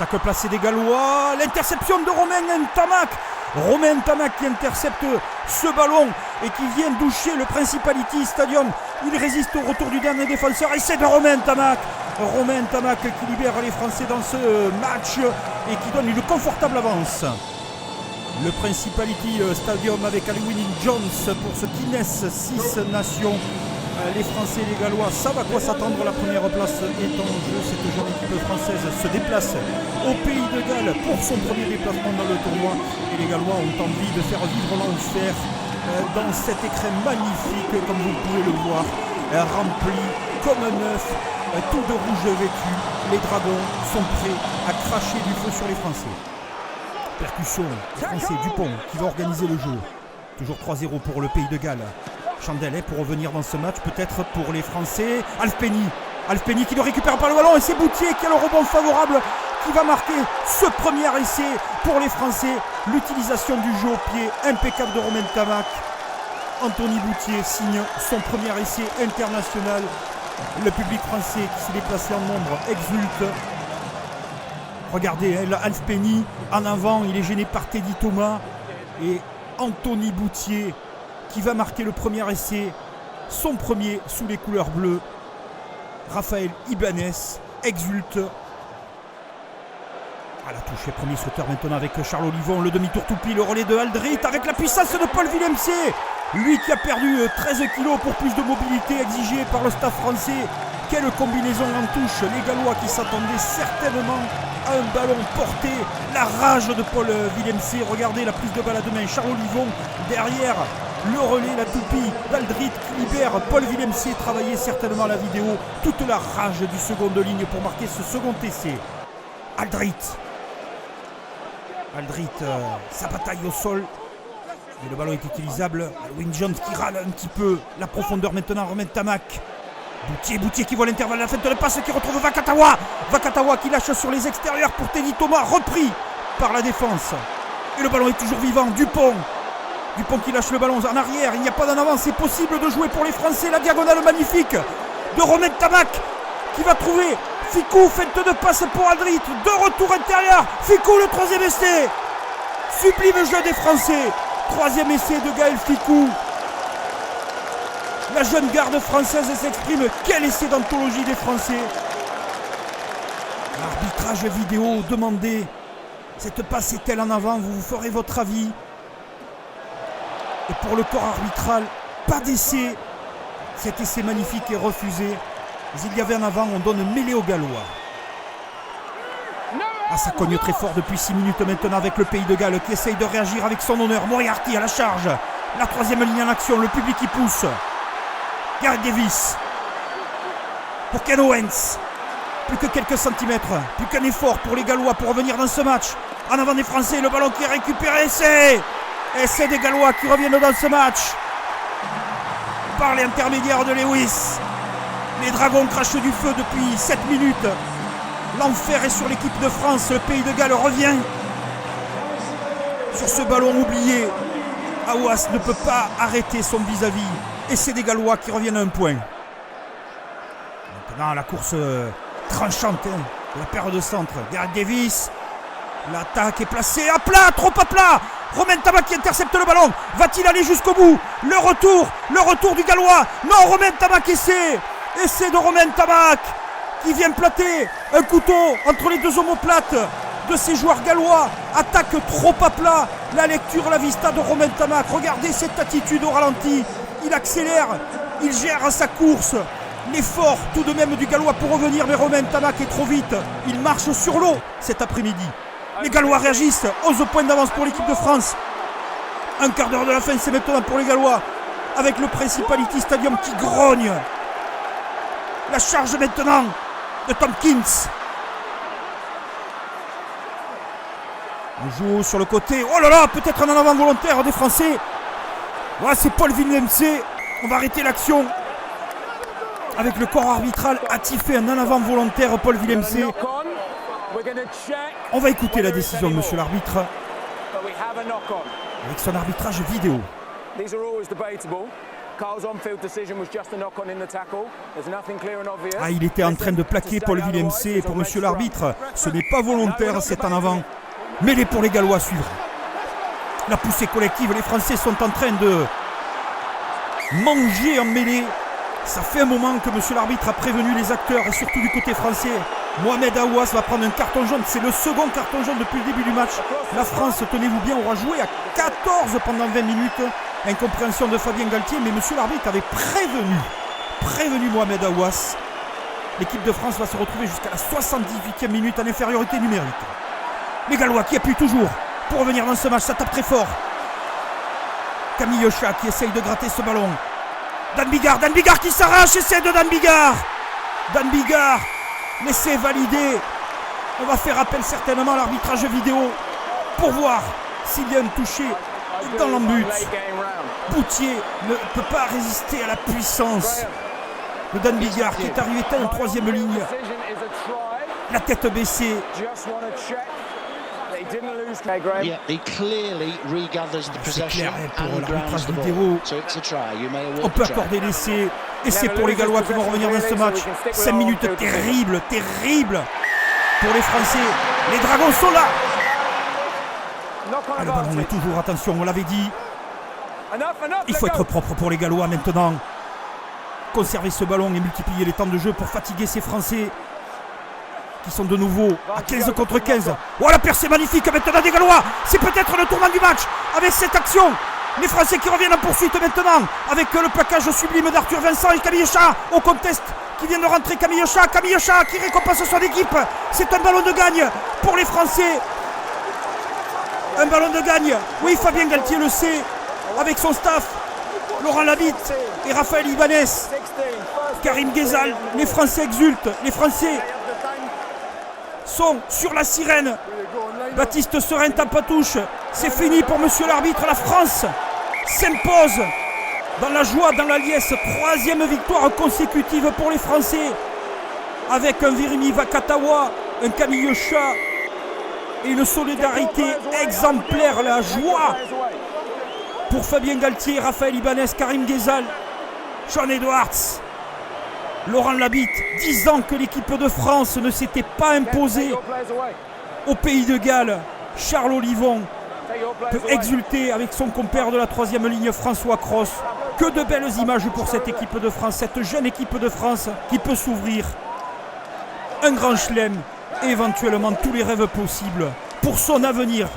Attaque placée des Gallois. L'interception de Romain Ntamack. Romain Ntamack qui intercepte ce ballon et qui vient doucher le Principality Stadium. Il résiste au retour du dernier défenseur et c'est de Romain Ntamack. Romain Ntamack qui libère les Français dans ce match et qui donne une confortable avance. Le Principality Stadium avec Ali Winning-Jones pour ce Guinness 6 nations. Les Français et les Gallois savent à quoi s'attendre. La première place est en jeu. Cette jeune équipe française se déplace au Pays de Galles pour son premier déplacement dans le tournoi. Et les Gallois ont envie de faire vivre l'enfer dans cet écrin magnifique, comme vous pouvez le voir, rempli comme un œuf, tout de rouge vêtu. Les Dragons sont prêts à cracher du feu sur les Français. Percussion, Français, Dupont qui va organiser le jeu. Toujours 3-0 pour le Pays de Galles. Chandel pour revenir dans ce match, peut-être pour les Français. Alfpenny qui ne récupère pas le ballon et c'est Boutier qui a le rebond favorable qui va marquer ce premier essai pour les Français. L'utilisation du jeu au pied impeccable de Romain Ntamack. Anthony Boutier signe son premier essai international. Le public français qui s'est déplacé en nombre exulte. Regardez, Alfpenny en avant, il est gêné par Teddy Thomas et Anthony Boutier qui va marquer le premier essai, son premier sous les couleurs bleues. Raphaël Ibanez exulte. À la touche, premier sauteur maintenant avec Charles Olivon, le demi-tour toupie, le relais de Aldrit avec la puissance de Paul Villemc. Lui qui a perdu 13 kilos pour plus de mobilité exigée par le staff français. Quelle combinaison en touche, les Gallois qui s'attendaient certainement à un ballon porté. La rage de Paul Villemc, regardez la prise de balle à deux mains, Charles Olivon derrière. Le relais, la toupie d'Aldrit qui libère Paul Villemc, travaillait certainement à la vidéo. Toute la rage du second de ligne pour marquer ce second essai. Aldrit, sa bataille au sol. Et le ballon est utilisable. Winning-Jones qui râle un petit peu. La profondeur maintenant, Romain Ntamack. Boutier qui voit l'intervalle, la fête de la passe qui retrouve Vakatawa qui lâche sur les extérieurs pour Teddy Thomas, repris par la défense. Et le ballon est toujours vivant. Dupont qui lâche le ballon en arrière, il n'y a pas d'en avant, c'est possible de jouer pour les Français. La diagonale magnifique de Romain Ntamack qui va trouver Fickou, fête de passe pour Aldrit, de retour intérieur, Fickou le troisième essai. Sublime jeu des Français, troisième essai de Gaël Fickou. La jeune garde française s'exprime, quel essai d'anthologie des Français. L'arbitrage vidéo demandé, cette passe est-elle en avant, vous ferez votre avis. Et pour le corps arbitral, pas d'essai. Cet essai magnifique est refusé. Mais il y avait en avant, on donne mêlée aux Gallois. Ça cogne très fort depuis 6 minutes maintenant avec le Pays de Galles qui essaye de réagir avec son honneur. Moriarty à la charge. La troisième ligne en action, le public qui pousse. Gareth Davis. Pour Ken Owens. Plus que quelques centimètres. Plus qu'un effort pour les Gallois pour revenir dans ce match. En avant des Français, le ballon qui est récupéré. Essai des Gallois qui reviennent dans ce match. Par l'intermédiaire de Lewis. Les Dragons crachent du feu depuis 7 minutes. L'enfer est sur l'équipe de France. Le Pays de Galles revient. Sur ce ballon oublié. Aouas ne peut pas arrêter son vis-à-vis. Et c'est des Gallois qui reviennent à un point. Maintenant la course tranchante de la paire de centre. Gareth Davis. L'attaque est placée à plat, trop à plat. Romain Ntamack qui intercepte le ballon. Va-t-il aller jusqu'au bout? Le retour du Gallois. Non, Romain Ntamack essai de Romain Ntamack qui vient plater un couteau entre les deux omoplates de ces joueurs gallois. Attaque trop à plat. La lecture, la vista de Romain Ntamack. Regardez cette attitude au ralenti. Il accélère, il gère sa course. L'effort tout de même du Gallois pour revenir, mais Romain Ntamack est trop vite. Il marche sur l'eau cet après-midi. Les Gallois réagissent. 11 points d'avance pour l'équipe de France. Un quart d'heure de la fin, c'est maintenant pour les Gallois. Avec le Principality Stadium qui grogne. La charge maintenant de Tompkins. On joue sur le côté. Oh là là, peut-être un en avant volontaire des Français. Voilà, c'est Paul Villemc. On va arrêter l'action. Avec le corps arbitral, a-t-il fait un en avant volontaire, Paul Villemc? On va écouter la décision de monsieur l'arbitre. Avec son arbitrage vidéo. Ah, il était en train de plaquer Paul Villemc et pour monsieur l'arbitre, ce n'est pas volontaire, c'est en avant. Mêlée pour les Gallois à suivre. La poussée collective, les Français sont en train de manger en mêlée. Ça fait un moment que monsieur l'arbitre a prévenu les acteurs et surtout du côté français. Mohamed Aouas va prendre un carton jaune, c'est le second carton jaune depuis le début du match. La France, tenez-vous bien, aura joué à 14 pendant 20 minutes. Incompréhension de Fabien Galtier, mais monsieur l'arbitre avait prévenu Mohamed Aouas. L'équipe de France va se retrouver jusqu'à la 78e minute en infériorité numérique. Les Gallois qui appuient toujours pour revenir dans ce match, ça tape très fort. Camille Yosha qui essaye de gratter ce ballon. Dan Bigard qui s'arrache, essaie de Dan Bigard, laissez valider. On va faire appel certainement à l'arbitrage vidéo pour voir s'il y a un touché dans l'embut. Boutier ne peut pas résister à la puissance de Dan Bigard qui est arrivé en troisième ligne. La tête baissée. C'est clair pour l'arbitrage vidéo. On peut accorder l'essai. Essai pour les Gallois qui vont revenir dans ce match. 5 minutes terribles pour les Français. Les Dragons sont là. Ah, le ballon est toujours, attention, on l'avait dit. Il faut être propre pour les Gallois maintenant. Conserver ce ballon et multiplier les temps de jeu pour fatiguer ces Français qui sont de nouveau à 15 contre 15. Oh, la percée magnifique maintenant des Gallois. C'est peut-être le tournant du match avec cette action. Les Français qui reviennent en poursuite maintenant avec le plaquage sublime d'Arthur Vincent et Camille Yosha au contest qui vient de rentrer. Camille Yosha qui récompense son équipe. C'est un ballon de gagne pour les Français. Un ballon de gagne. Oui, Fabien Galtier le sait avec son staff. Laurent Labitte et Raphaël Ibanez. Karim Ghezal. Les Français exultent. Les Français sont sur la sirène. Baptiste Serin tape à touche. C'est fini pour monsieur l'arbitre. La France s'impose dans la joie, dans la liesse. 3e victoire consécutive pour les Français. Avec un Virimi Vakatawa, un Camille Yosha et une solidarité exemplaire. La joie pour Fabien Galtier, Raphaël Ibanez, Karim Ghezal, Sean Edwards, Laurent Labitte, 10 ans que l'équipe de France ne s'était pas imposée au Pays de Galles. Charles Olivon peut exulter avec son compère de la 3e ligne, François Cros. Que de belles images pour cette équipe de France, cette jeune équipe de France qui peut s'ouvrir un grand chelem et éventuellement tous les rêves possibles pour son avenir.